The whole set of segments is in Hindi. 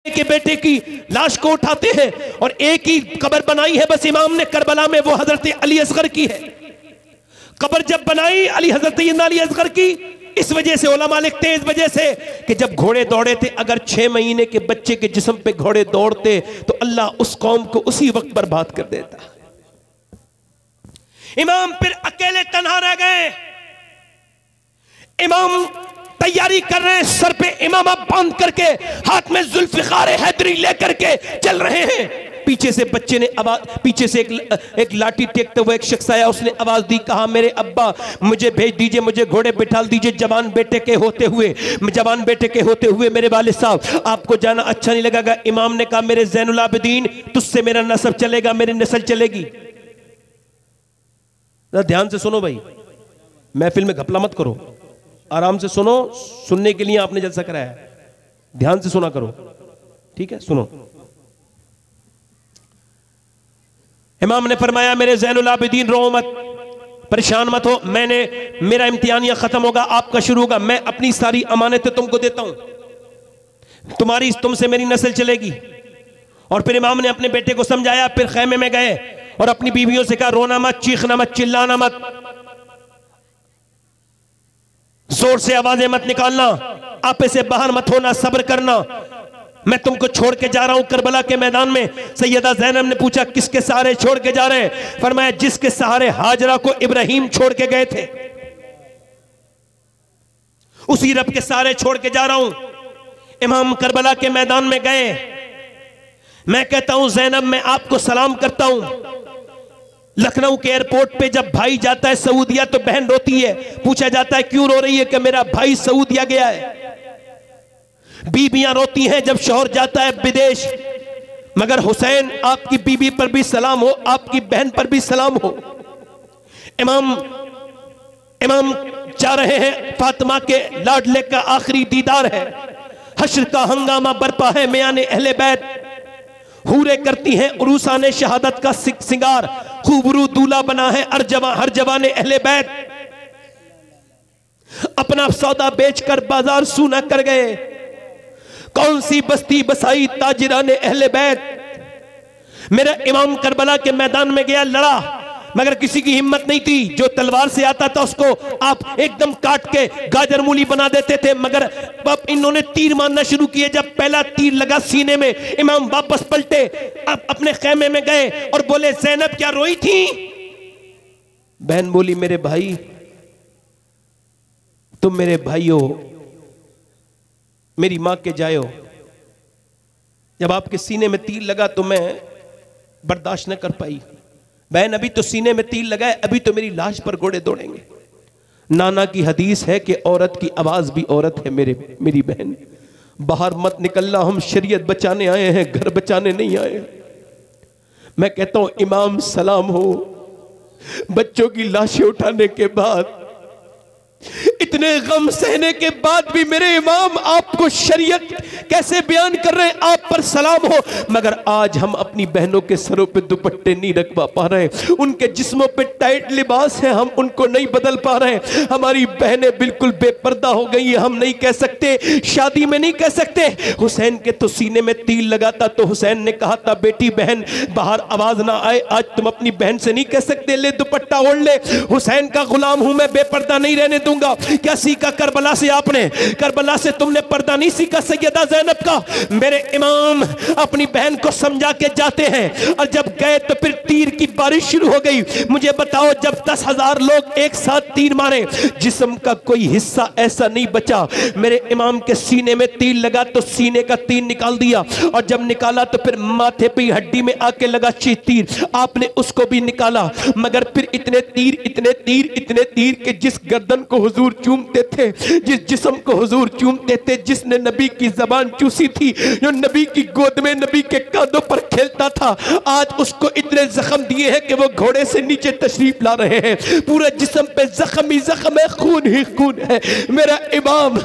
के बेटे की लाश को उठाते हैं और एक ही कब्र बनाई है बस इमाम ने करबला में, वो हजरत अली असगर की है। कब्र जब बनाई अली हजरत अली असगर की, इस वजह से उलमा लिखते हैं, इस वजह से कि जब घोड़े दौड़े थे, अगर 6 महीने के बच्चे के जिस्म पे घोड़े दौड़ते तो अल्लाह उस कौम को उसी वक्त बर्बाद कर देता। इमाम फिर अकेले तन्हा रह गए। इमाम तैयारी कर रहे हैं, सर पे इमामा बांध करके, हाथ में जुल्फिकार हैदरी लेकर के चल रहे हैं। पीछे से बच्चे ने आवाज, पीछे से एक लाठी टेकते हुए एक शख्स आया, उसने आवाज दी, कहा मेरे अब्बा मुझे भेज दीजिए, मुझे घोड़े बिठाल दीजिए, जवान बेटे के होते हुए मेरे वालिद साहब आपको जाना अच्छा नहीं लगेगा। इमाम ने कहा मेरे ज़ैनुल आबिदीन, तुझसे मेरा नस्ब चलेगा, मेरी नस्ल चलेगी। ध्यान से सुनो भाई, महफिल में घपला मत करो, आराम से सुनो, सुनने के लिए आपने जलसा कराया है, ध्यान से सुना करो, ठीक है? सुनो। इमाम ने फरमाया मेरे ज़ैनुल आबिदीन रो मत, परेशान मत हो, मेरा इम्तिहान खत्म होगा, आपका शुरू होगा, मैं अपनी सारी अमानतें तुमको देता हूं, तुमसे मेरी नस्ल चलेगी। और फिर इमाम ने अपने बेटे को समझाया, फिर खैमे में गए और अपनी बीवियों से कहा रोना मत, चीखना मत, चिल्लाना मत, जोर से आवाजें मत निकालना, आपे से बाहर मत होना, सब्र करना, मैं तुमको छोड़ के जा रहा हूं करबला के मैदान में। सैयदा ज़ैनब ने पूछा किसके सहारे छोड़ के जा रहे हैं? फरमाया जिसके सहारे हाजरा को इब्राहिम छोड़ के गए थे, उसी रब के सहारे छोड़ के जा रहा हूं। इमाम करबला के मैदान में गए, मैं कहता हूं ज़ैनब मैं आपको सलाम करता हूं। लखनऊ के एयरपोर्ट पे जब भाई जाता है सऊदिया तो बहन रोती है, पूछा जाता है क्यों रो रही है? कि मेरा भाई सऊदिया गया है। बीबियां रोती हैं जब शौहर जाता है विदेश, मगर हुसैन आपकी बीबी पर भी सलाम हो, आपकी बहन पर भी सलाम हो। इमाम जा रहे हैं, फातिमा के लाडले का आखिरी दीदार है, हश्र का हंगामा बरपा है, मियाने अहले बैत हूरे करती हैं उरूसाने शहादत का सिंगार, खूबरू दूल्हा बना है हर जवाने अहले बैत, अपना सौदा बेचकर बाजार सूना कर गए, कौन सी बस्ती बसाई ताजिराने अहले बैत। मेरा इमाम करबला के मैदान में गया, लड़ा, मगर किसी की हिम्मत नहीं थी, जो तलवार से आता था उसको आप एकदम काट के गाजर मूली बना देते थे, मगर अब इन्होंने तीर मारना शुरू किए। जब पहला तीर लगा सीने में, इमाम वापस पलटे, अब अपने खैमे में गए और बोले ज़ैनब क्या रोई थी? बहन बोली मेरे भाई, तुम मेरे भाई हो, मेरी मां के जाए हो, जब आपके सीने में तीर लगा तो मैं बर्दाश्त न कर पाई। बहन अभी तो सीने में तीर लगा है, अभी तो मेरी लाश पर घोड़े दौड़ेंगे। नाना की हदीस है कि औरत की आवाज भी औरत है। मेरी बहन बाहर मत निकलना, हम शरीयत बचाने आए हैं, घर बचाने नहीं आए। मैं कहता हूं इमाम सलाम हो, बच्चों की लाशें उठाने के बाद, इतने गम सहने के बाद भी मेरे इमाम आपको शरीयत कैसे बयान कर रहे हैं, आप पर सलाम हो। मगर आज हम अपनी बहनों के सरों पे दुपट्टे नहीं रखवा पा रहे, उनके जिस्मों पे टाइट लिबास है, हम उनको नहीं बदल पा रहे। हमारी बहनें बिल्कुल बेपर्दा हो गई हैं, हम नहीं कह सकते, शादी में नहीं कह सकते। हुसैन के तो सीने में तीर लगा था तो हुसैन ने कहा था बेटी बहन बाहर आवाज ना आए, आज तुम अपनी बहन से नहीं कह सकते ले दुपट्टा ओढ़ ले, हुसैन का गुलाम हूं मैं, बेपर्दा नहीं रहने दूंगा। क्या सीखा करबला से आपने? करबला से तुमने पर्दा नहीं सीखा सैयदा ज़ैनब का। मेरे इमाम अपनी बहन को समझा के जाते हैं और जब गए तो फिर तीर की बारिश शुरू हो गई। मुझे बताओ जब 10,000 लोग एक साथ तीर मारे, जिस्म का कोई हिस्सा ऐसा नहीं बचा। मेरे इमाम के सीने में तीर लगा तो सीने का तीर निकाल दिया, और जब निकाला तो फिर माथे पे हड्डी में आके लगा तीर, आपने उसको भी निकाला। मगर फिर इतने तीर के जिस गर्दन को हुजूर चूमते थे, जिस जिस्म को हुजूर चूमते थे, जिसने नबी की जबान चूसी थी, जो नबी की गोद में नबी के कांधों पर खेलता था, आज उसको इतने जख्म दिए हैं कि वो घोड़े से नीचे तशरीफ ला रहे हैं। पूरे जिस्म पे जख्म ही जख्म है, खून ही खून है। मेरा इमाम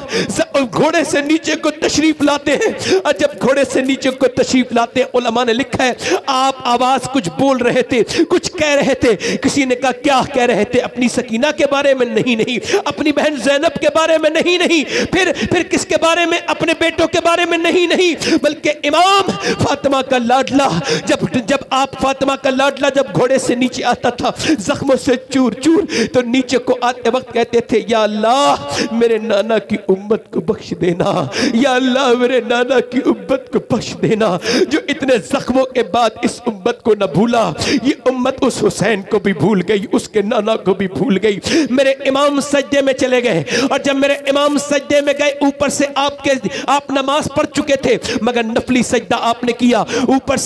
घोड़े से नीचे को तशरीफ लाते हैं, और जब घोड़े से नीचे को तशरीफ लाते हैं, उलमा ने लिखा है आप आवाज कुछ बोल रहे थे, कुछ कह रहे थे। किसी ने कहा क्या कह रहे थे? अपनी सकीना के बारे में नहीं, अपनी बहन ज़ैनब के बारे में नहीं, फिर किसके बारे में? अपने बेटों के बारे बारे में नहीं, बल्कि इमाम फातिमा का लाडला, जब आप फातिमा का लाडला जब घोड़े से नीचे आता था जख्मों से चूर चूर, तो नीचे को आते वक्त कहते थे, या अल्लाह मेरे नाना की उम्मत को बख्श देना, या अल्लाह मेरे नाना की उम्मत को बख्श देना, जो इतने जख्मों के बाद इस उम्मत को न भूला। ये उम्मत उस हुसैन को भी भूल गई, उसके नाना को भी भूल गई। मेरे इमाम सजदे में चले गए, और जब मेरे इमाम सजदे में गए, ऊपर से आप नमाज पढ़ चुके थे मगर नफली सजदा आपने किया, ऊपर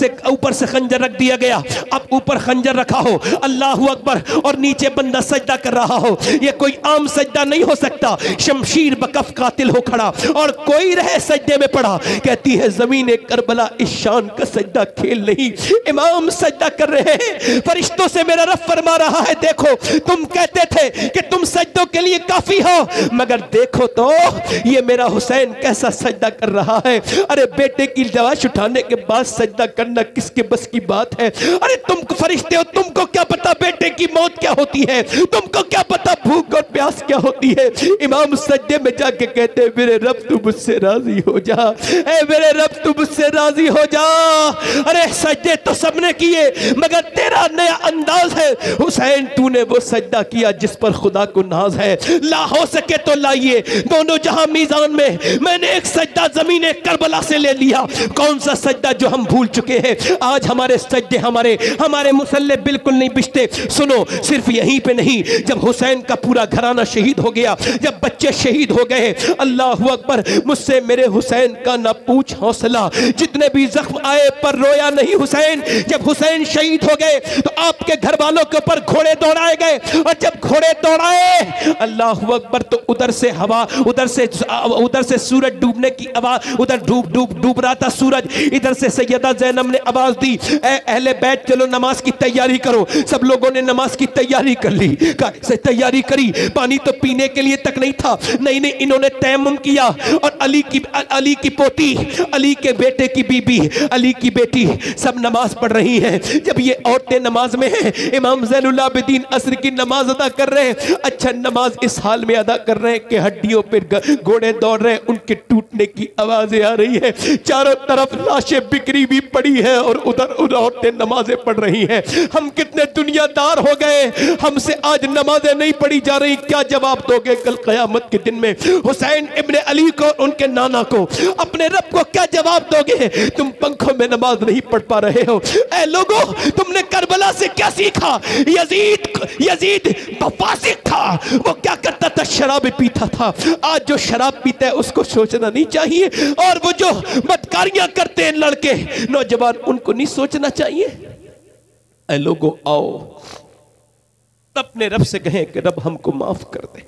से खंजर रख दिया गया। अब ऊपर खंजर रखा हो, अल्लाहू अकबर, और नीचे बंदा सजदा कर रहा हो, ये कोई आम सजदा नहीं हो सकता। शमशीर बकफ कातिल हो खड़ा और कोई रहे सजदे में पड़ा। कहती है ज़मीन करबला इस शान का सजदा खेल नहीं, इमाम सजदा कर रहे हैं। फरिश्तों से मेरा रब फरमा रहा है, देखो तुम कहते थे कि तुम सजदों के लिए काफी हो, मगर देखो तो ये मेरा हुसैन कैसा सजदा कर रहा है। अरे बेटे की लाश उठाने के बाद सजदा करना किसके बस की बात है? अरे तुम फरिश्ते हो, तुमको क्या पता बेटे की मौत क्या होती है? तुमको क्या पता भूख और प्यास क्या होती है? इमाम सजदे में जाके कहते, मेरे रब तू मुझसे राजी हो जा, ऐ मेरे रब तू मुझसे राजी हो जा। अरे सजदे तो सबने किए, मगर तेरा नया अंदाज है हुसैन, तूने वो सजदा किया जिस पर खुदा को नाज है। ला हो सके तो लाइए दोनों जहां मीजान में। मैंने एक सजदा ज़मीन करबला से ले लिया, कौन सा सजदा जो हम भूल चुके हैं। आज हमारे सजदे, हमारे मुसल्ले बिल्कुल नहीं बिछते। सुनो, सिर्फ यहीं पे नहीं, जब हुसैन का पूरा घराना शहीद हो गया, जब बच्चे शहीद हो गए, अल्लाहू अकबर, मुझसे मेरे हुसैन का ना पूछ हौसला, जितने भी जख्म आए पर रोया नहीं हुसैन। जब हुसैन शहीद हो गए तो आपके घर वालों के ऊपर घोड़े दौड़ाए गए, और जब घोड़े दौड़ाए, अल्लाहू अकबर, तो उधर से हवा, उधर से सूरज डूबने की आवाज, उधर डूब रहा था सूरज, इधर से सैयदा ज़ैनब ने आवाज दी, ए अहले बैत चलो नमाज की तैयारी करो। सब लोगों ने नमाज की तैयारी कर ली, तैयारी करी, पानी तो पीने के लिए तक नहीं था। नहीं, इन्होंने तयम्मुम किया, और अली की पोती, अली के बेटे की बीबी, अली की बेटी, सब नमाज पढ़ रही हैं। जब ये औरतें नमाज में हैं, इमाम ज़ैनुल आबिदीन असर की नमाज अदा कर रहे हैं। अच्छा, नमाज इस हाल में अदा कर रहे हैं कि हड्डियों पर घोड़े दौड़ रहे हैं, उनके टूटने की आवाजें आ रही है, चारों तरफ लाशें बिखरी भी पड़ी है, और उधर औरतें नमाजें पढ़ रही हैं। हम कितने दुनियादार हो गए, हमसे आज नमाजें नहीं पढ़ी जा रही। क्या जवाब दोगे कल क़यामत के दिन में? हुसैन इब्ने अली को, उनके नाना को, अपने रब को क्या जवाब दोगे? तुम पंखों में नमाज नहीं पढ़ पा रहे हो। ऐ लोगों, तुमने करबला से क्या सीखा? यजीद फासिक था, वो क्या करता था? शराब पीता था। आज जो शराब पीता है उसको सोचना नहीं चाहिए, और वो जो बदकारियां करते हैं लड़के नौजवान, उनको नहीं सोचना चाहिए। ऐ लोगों, आओ अपने रब से कहें कि रब हमको माफ कर दे,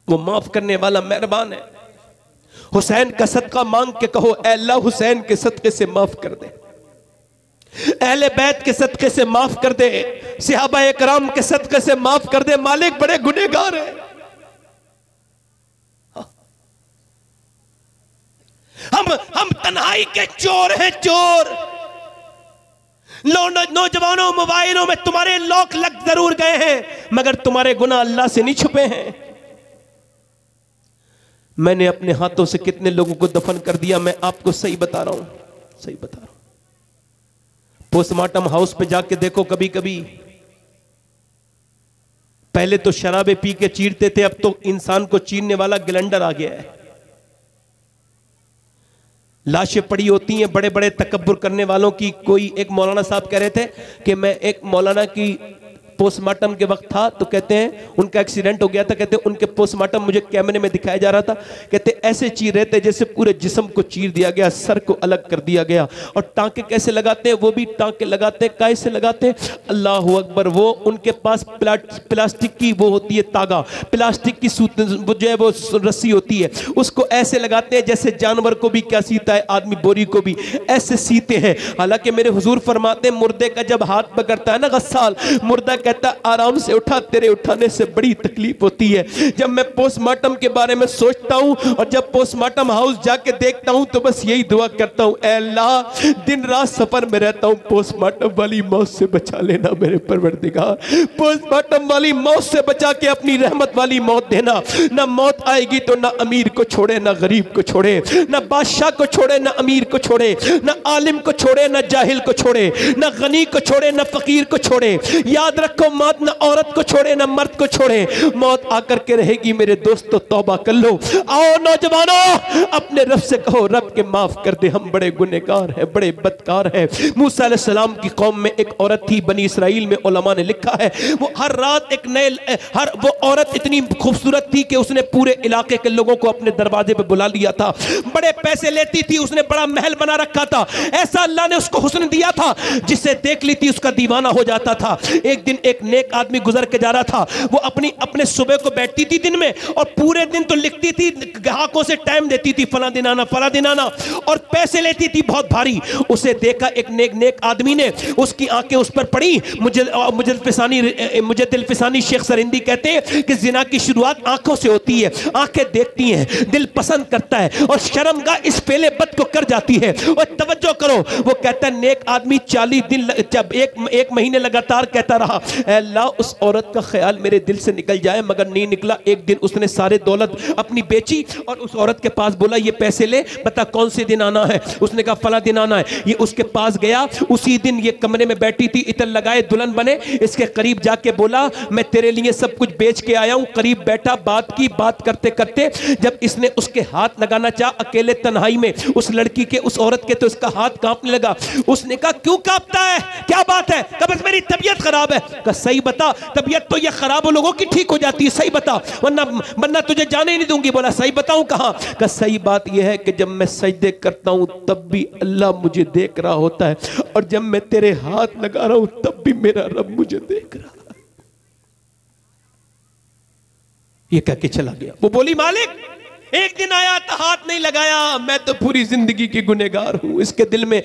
वो माफ करने वाला मेहरबान है। हुसैन का सदका मांग के कहो, ऐ अल्लाह हुसैन के सदके से माफ कर दे, अहले बैत के सदके से माफ कर दे, सहाबा इकराम के सदके से माफ कर दे। मालिक बड़े गुनहगार है। हम तन्हाई के चोर हैं, चोर। नौजवानों, मोबाइलों में तुम्हारे लॉक लग जरूर गए हैं, मगर तुम्हारे गुनाह अल्लाह से नहीं छुपे हैं। मैंने अपने हाथों से कितने लोगों को दफन कर दिया, मैं आपको सही बता रहा हूं, सही बता रहा हूं। पोस्टमार्टम हाउस पे जाके देखो, कभी कभी पहले तो शराबे पी के चीरते थे, अब तो इंसान को चीरने वाला ग्लैंडर आ गया है। लाशें पड़ी होती हैं बड़े बड़े तकब्बुर करने वालों की। कोई एक मौलाना साहब कह रहे थे कि मैं एक मौलाना की पोस्टमार्टम के वक्त था, तो कहते हैं उनका एक्सीडेंट हो गया था, कहते हैं उनके पोस्टमार्टम मुझे कैमरे में दिखाया जा रहा था, कहते ऐसे चीर रहे थे जैसे पूरे जिस्म को चीर दिया गया, सर को अलग कर दिया गया। और टांके कैसे लगाते हैं? वो भी टांके लगाते हैं, कैसे लगाते हैं? अल्लाहू अकबर, वो उनके पास प्लास्टिक की वो होती है तागा, प्लास्टिक की जो है वो रस्सी होती है, उसको ऐसे लगाते हैं जैसे जानवर को भी क्या सीता है, आदमी बोरी को भी ऐसे सीते हैं। हालांकि मेरे हुजूर फरमाते हैं, मुर्दे का जब हाथ पकड़ता है ना गस्साल, मुर्दा कहता आराम से उठा, तेरे उठाने से बड़ी तकलीफ होती है। जब मैं पोस्टमार्टम के बारे में सोचता हूं और जब पोस्टमार्टम हाउस जाके देखता हूं तो बस यही दुआ करता हूं, ऐ अल्लाह दिन रात सफर में रहता हूं, पोस्टमार्टम वाली मौत से बचा लेना मेरे परवरदिगार, पोस्टमार्टम वाली मौत से बचा के अपनी रहमत वाली मौत देना। ना मौत आएगी तो ना अमीर को छोड़े ना गरीब को छोड़े, ना बादशाह को छोड़े ना अमीर को छोड़े, ना आलिम को छोड़े ना जाहिल को छोड़े, ना गनी को छोड़े ना फकीर को छोड़े। याद रखो मौत ना औरत को छोड़े ना मर्द को छोड़े, मौत आकर के रहेगी मेरे दोस्तों, तौबा कर लो। आओ नौजवानों अपने रब से कहो, रब के माफ कर दे, हम बड़े गुनहगार हैं, बड़े बदकार हैं। मूसा अलैहिस्सलाम की कौम में एक औरत थी, बनी इसराइल में उलमा ने लिखा है, वो हर रात एक नए वो औरत इतनी खूबसूरत थी कि उसने पूरे इलाके के लोगों को अपने दरवाजे पे बुला लिया था। बड़े पैसे लेती थी, उसने बड़ा महल बना रखा था, ऐसा अल्लाह ने उसको हुस्न दिया था जिसे देख ली थी उसका दीवाना हो जाता था। एक दिन एक नेक आदमी गुजर के जा रहा था, वो अपने सुबह को बैठती थी दिन में और पूरे दिन तो लिखती थी, ग्राहकों से टाइम देती थी, फला दिन आना फला दिन आना, और पैसे लेती थी बहुत भारी। उसे देखा एक नेक आदमी ने, उसकी आंखें उस पर पड़ी। मुझे दिलफिसानी शेख सरिंदी कहते हैं कि जिना की शुरुआत आंखों से होती है, आंखें देखती हैं, दिल पसंद करता है और शर्मगाह इस फेले बद को कर जाती है। और तवज्जो करो, वो कहता है नेक आदमी 40 दिन जब एक महीने लगातार कहता रहा, अल्लाह उस औरत का ख्याल मेरे दिल से निकल जाए, मगर नहीं निकला। एक दिन उसने सारे दौलत अपनी बेची और उस औरत के पास बोला, ये पैसे ले, बता कौन से दिन आना है। उसने कहा फला दिन आना है। ये उसके पास गया, उसी दिन ये कमरे में बैठी थी, इतर लगाए दुल्हन बने, इसके करीब जाके बोला मैं तेरे लिए सब कुछ बेच के आया हूं। करीब बैठा, बात की, बात करते करते जब इसने उसके हाथ लगाना चाहा अकेले तन्हाई में उस लड़की के, उस औरत के, तो इसका हाथ कांपने लगा। उसने कहा क्यों कांपता है, क्या बात है? कहा बस मेरी तबीयत खराब है। कहा सही बता, तबीयत तो ये खराब हो लोगों की ठीक हो जाती है, सही बता, वरना तुझे जाने ही नहीं दूंगी। बोला सही बताऊं कहां? कहा सही बात यह है कि जब मैं सजदे करता हूं तब भी अल्लाह मुझे देख रहा होता है, और जब मैं तेरे हाथ लगा रहा हूं तब भी मेरा रब मुझे देख रहा है। ये कह के चला गया। वो बोली मालिक एक दिन आया तो हाथ नहीं लगाया, मैं तो पूरी जिंदगी की गुनहगार हूं। इसके दिल में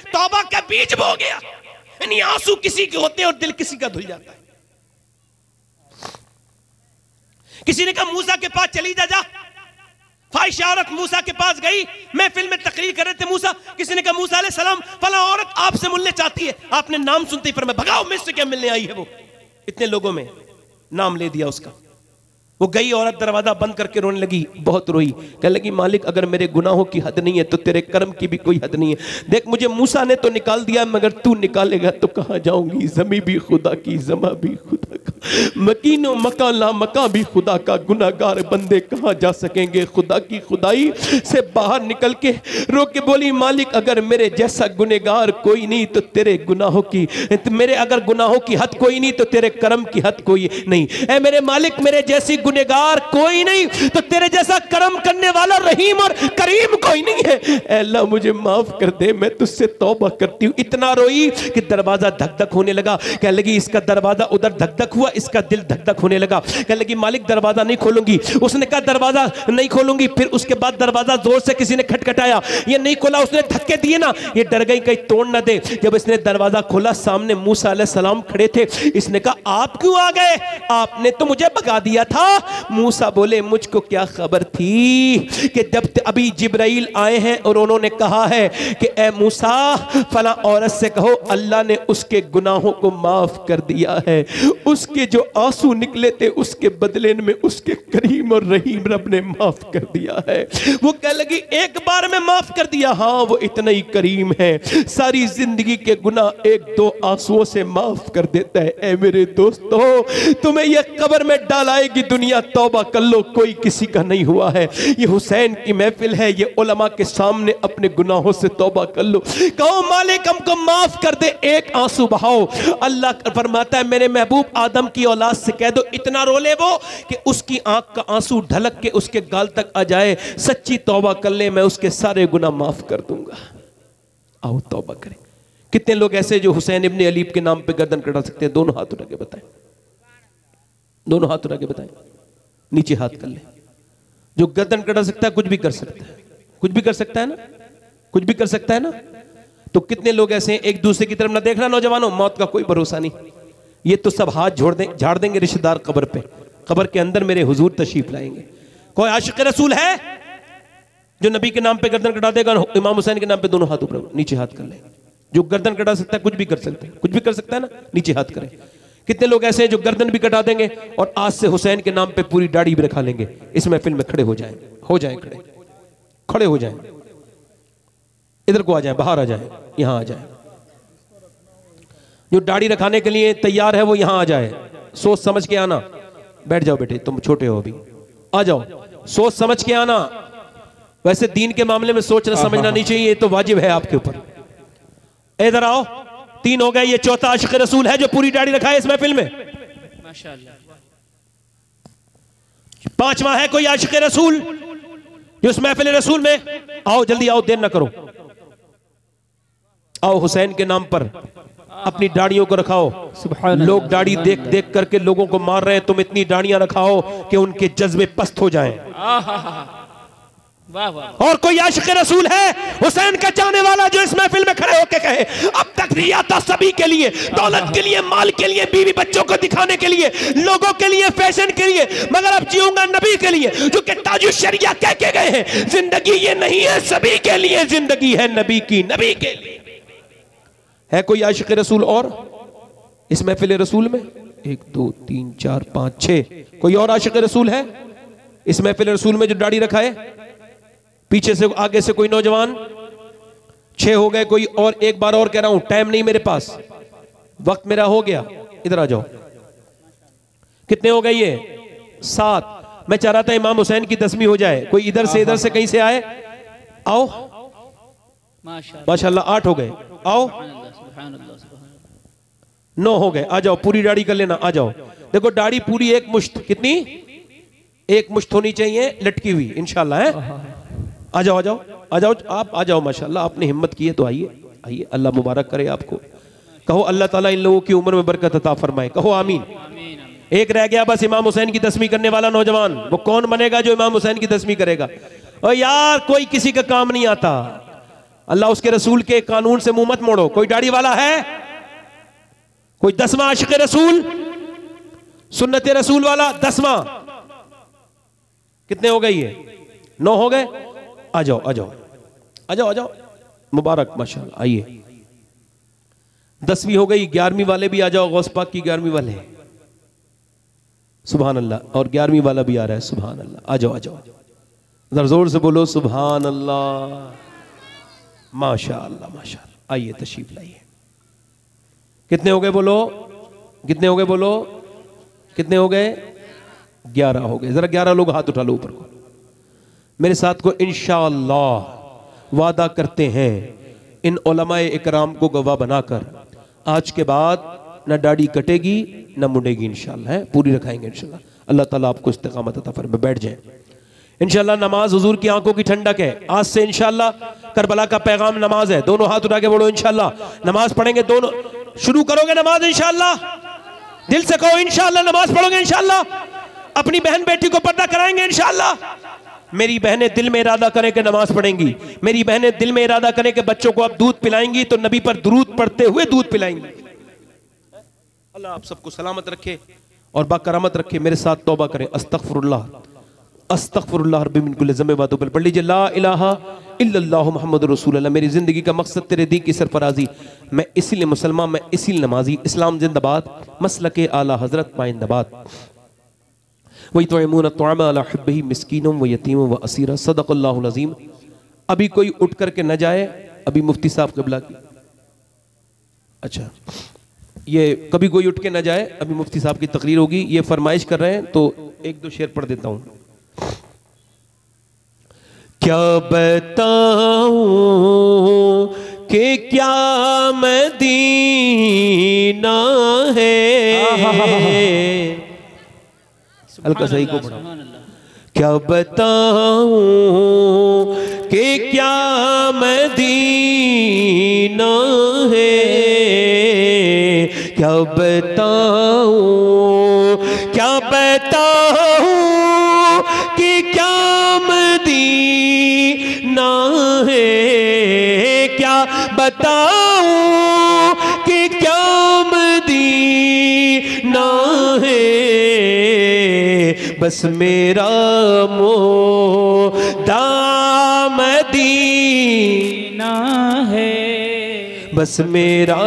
तौबा का बीज बो गया। यानी आंसू किसी के होते हैं और दिल किसी का धुल जाता है। किसी ने कहा मूसा के पास चली जा। फाहिशा औरत मूसा के पास गई, महफिल में तकरीर कर रहे थे मूसा। किसी ने कहा मूसा अलैहि सलाम फला औरत आपसे मिलने चाहती है। आपने नाम सुनते ही फरमाया भगाओ, मुझसे क्या मिलने आई है वो। इतने लोगों में नाम ले दिया उसका। वो गई औरत, दरवाजा बंद करके रोने लगी, बहुत रोई, कहने लगी मालिक अगर मेरे गुनाहों की हद नहीं है तो तेरे कर्म की भी कोई हद नहीं है। देख मुझे मूसा ने तो निकाल दिया, मगर तू निकालेगा तो कहां जाऊंगी। जमी भी खुदा की, जमा भी खुदा का, मकीनो मकान ला मकान भी खुदा का, गुनाहगार बंदे कहां जा सकेंगे खुदा की खुदाई से बाहर निकल के रो के बोली मालिक अगर मेरे जैसा गुनहगार कोई नहीं तो तेरे गुनाहों की, मेरे अगर गुनाहों की हद कोई नहीं तो तेरे कर्म की हद कोई नहीं। ऐ मेरे मालिक मेरे जैसी गुनहगार कोई नहीं तो तेरे जैसा कर्म करने वाला रहीम और करीम कोई नहीं है। अल्लाह मुझे माफ कर दे, मैं तुझसे तौबा करती हूँ। इतना रोई कि दरवाजा धक धक होने लगा। कहने लगी इसका दरवाजा उधर धक धक हुआ, इसका दिल धक धक होने लगा। कहने लगी मालिक दरवाजा नहीं खोलूंगी। उसने कहा दरवाजा नहीं खोलूंगी। फिर उसके बाद दरवाजा जोर से किसी ने खटखटाया, ये नहीं खोला। उसने धक्के दिए ना, ये डर गई कहीं तोड़ ना दे। जब इसने दरवाजा खोला सामने मूसा अलैहिस्सलाम खड़े थे। इसने कहा आप क्यों आ गए? आपने तो मुझे भगा दिया था। मूसा बोले मुझको क्या खबर थी कि जब अभी जिब्राइल आए हैं और उन्होंने कहा है कि ए मूसा फला औरत से कहो अल्लाह ने उसके गुनाहों को माफ कर दिया है। उसके जो आंसू निकले थे उसके बदले में उसके करीम और रहीम रब ने माफ कर दिया है। वो कह लगी एक बार में माफ कर दिया? हाँ वो इतना ही करीम है, सारी जिंदगी के गुनाह एक दो आंसुओं से माफ कर देता है। ए मेरे दोस्तों तुम्हें यह कब्र में डालाएगी दुनिया, तौबा कर लो, कोई किसी का नहीं हुआ है। ये हुसैन की महफिल है, ये उलमा के सामने अपने गुनाहों से तौबा कर लो। कहो मालिक हमको माफ कर दे, एक आंसू बहाओ। अल्लाह फरमाता है मेरे महबूब आदम की औलाद से कह दो इतना रो ले वो कि उसकी आंख का आंसू ढलक के उसके गाल तक आ जाए, सच्ची तौबा कर ले, मैं उसके सारे गुनाह माफ कर दूंगा। आओ तौबा करें। कितने लोग ऐसे जो हुसैन इब्ने अली के नाम पे गर्दन कटा सकते हैं? दोनों हाथ उठा के बताएं, दोनों हाथ उठा के बताएं, नीचे हाथ कर ले। जो गर्दन कटा सकता है कुछ भी कर सकता है, कुछ भी कर सकता है ना, कुछ भी कर सकता है ना। तो कितने लोग ऐसे हैं, एक दूसरे की तरफ ना देखना नौजवानों, मौत का कोई भरोसा नहीं। ये तो सब हाथ झाड़ देंगे रिश्तेदार कब्र पे, कब्र के अंदर मेरे हुजूर तशरीफ लाएंगे। कोई आशिक रसूल है जो नबी के नाम पे गर्दन कटा देगा, इमाम हुसैन के नाम पे दोनों हाथ ऊपर नीचे हाथ कर ले। जो गर्दन कटा सकता है कुछ भी कर सकते हैं, कुछ भी कर सकता है ना, नीचे हाथ करें। कितने लोग ऐसे हैं जो गर्दन भी कटा देंगे और आज से हुसैन के नाम पे पूरी दाढ़ी भी रखा लेंगे। इस महफिल में खड़े हो जाएं खड़े हो जाएं, इधर को आ जाएं, बाहर आ जाएं, यहां आ जाएं। जो दाढ़ी रखाने के लिए तैयार है वो यहां आ जाए, सोच समझ के आना। बैठ जाओ बेटे, तुम छोटे हो अभी, आ जाओ, सोच समझ के आना। वैसे दीन के मामले में सोचना समझना नहीं चाहिए, ये तो वाजिब है आपके ऊपर। इधर आओ, 3 हो गए, ये चौथा आशिक रसूल है जो पूरी दाढ़ी रखा है इस महफिल में, माशाअल्लाह। 5वां है कोई आशिक रसूल जो इस महफिल रसूल में, आओ जल्दी आओ, देर ना करो, आओ हुसैन के नाम पर अपनी दाढ़ियों को रखाओ। लोग दाढ़ी देख देख करके लोगों को मार रहे हैं, तुम इतनी दाढ़ियां रखाओ कि उनके जज्बे पस्त हो जाएं। और कोई आशिक रसूल है हुसैन का चाहने वाला जो इस महफिल में खड़े होकर कहे, अब तक रिया था सभी के लिए, दौलत के लिए, माल के लिए, बीवी बच्चों को दिखाने के लिए, लोगों के लिए, फैशन के लिए, मगर अब जीऊंगा नबी के लिए, जो कि ताजुश शरिया कह के गए हैं। जिंदगी ये नहीं है सभी के लिए, जिंदगी है नबी की, नबी के लिए। है कोई आशिक रसूल और इस महफिल रसूल में? 1 2 3 4 5 6। कोई और आशिक रसूल है इस महफिल रसूल में जो दाढ़ी रखा है? पीछे से आगे से कोई नौजवान? 6 हो गए। कोई और? एक बार और कह रहा हूं, टाइम नहीं मेरे पास, वक्त मेरा हो गया, इधर आ जाओ। कितने हो गए ये? 7। मैं चाह रहा था इमाम हुसैन की 10वीं हो जाए। कोई इधर से कहीं से आए? आओ, माशाल्लाह 8 हो गए। आओ, 9 हो गए। आ जाओ, पूरी दाढ़ी कर लेना, आ जाओ। देखो दाढ़ी पूरी एक मुश्त, कितनी? एक मुश्त होनी चाहिए लटकी हुई इंशाल्लाह है। आ जाओ, आ जाओ, आ जाओ, आप आ जाओ। माशाल्लाह आपने हिम्मत की है तो आइए, आइए, अल्लाह मुबारक करे आपको। कहो अल्लाह ताला इन लोगों की उम्र में बरकत अता फरमाए, कहो आमीन। एक रह गया बस, इमाम हुसैन की 10वीं करने वाला नौजवान। वो कौन बनेगा जो इमाम हुसैन की 10वीं करेगा? और यार कोई किसी का काम नहीं आता, अल्लाह उसके रसूल के कानून से मुंह मत मोड़ो। कोई दाढ़ी वाला है? कोई 10वां आशिक रसूल, सुन्नत रसूल वाला 10वां? कितने हो गए ये? 9 हो गए। आ जाओ, आ जाओ, आ जाओ, आ जाओ, मुबारक माशाल्लाह। आइए, 10वीं हो गई। 11वीं वाले भी आ जाओ, गौस पाक की 11वीं वाले, सुभान अल्लाह। और 11वीं वाला भी आ रहा है, सुभान अल्लाह। आ जाओ, आ जाओ, जरा जोर से बोलो सुभान अल्लाह, माशाअल्लाह, माशाअल्लाह। आइए, तशरीफ लाइए। कितने हो गए बोलो? कितने हो गए बोलो? कितने हो गए? 11 हो गए। जरा 11 लोग हाथ उठा लो ऊपर को, मेरे साथ को इंशाअल्लाह वादा करते हैं इन उलमाए इकराम को गवाह बनाकर, आज के बाद ना दाढ़ी कटेगी ना मुड़ेगी इंशाअल्लाह, है पूरी रखाएंगे इंशाअल्लाह। अल्लाह ताला आपको इस्तिकामत अता फरमाए। बैठ जाएं इंशाअल्लाह। नमाज हुजूर की आंखों की ठंडक है। आज से इंशाअल्लाह करबला का पैगाम नमाज है। दोनों हाथ उठा के बोलो इंशाअल्लाह नमाज पढ़ेंगे। दोनों शुरू करोगे नमाज इंशाअल्लाह, दिल से कहो इंशाअल्लाह नमाज पढ़ोगे इंशाअल्लाह। अपनी बहन बेटी को पर्दा कराएंगे इंशाअल्लाह। मेरी बहनें दिल में इरादा करें कि नमाज पढ़ेंगी, मेरी बहनें दिल में इरादा करें कि बच्चों को अब दूध पिलाएंगी तो नबी पर दुरूद पढ़ते हुए दूध पिलाएंगी। अल्लाह आप सबको सलामत रखे और बाकरामत रखे। मेरे साथ तौबा करें, अस्तगफिरुल्लाह, अस्तगफिरुल्लाह रब्बी मिन कुल्ली ज़ंब व अतूबु इलैह। पढ़ लीजिए ला इलाहा इल्लल्लाह मुहम्मदुर रसूलुल्लाह। मेरी जिंदगी का मकसद तेरे दीन की सरफराजी, मैं इसीलिए मुसलमान, मैं इसीलिए नमाजी। इस्लाम जिंदाबाद, मसलके आला हजरत पाइंदाबाद। वही तो अला हुब्बिही मिस्कीनों व यतीमों व असीरा। सदक़ल्लाहुल अज़ीम। अभी कोई उठ करके न जाए, अभी मुफ्ती साहब क़िबला की, अच्छा ये कभी कोई उठ के न जाए, अभी मुफ्ती साहब की तकरीर होगी, ये फरमाइश कर रहे हैं तो 1-2 शेर पढ़ देता हूँ। क्या बताऊं कि क्या मदीना है, हल्का सही को पढ़ा। क्या बताऊं कि क्या मदीना है, क्या बताऊं, क्या बताऊं कि क्या मदीना है, क्या बताऊं कि क्या मदीना है, बस मेरा मोदा मदीना है, बस मेरा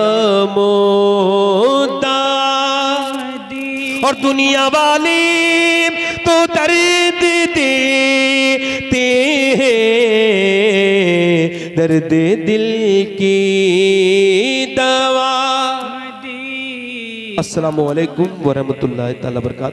मोदा। और दुनिया वाले तो दर्द देते हैं, दर्द दिल की दवा। अस्सलामु अलैकुम व रहमतुल्लाहि तआला व बरकातहू।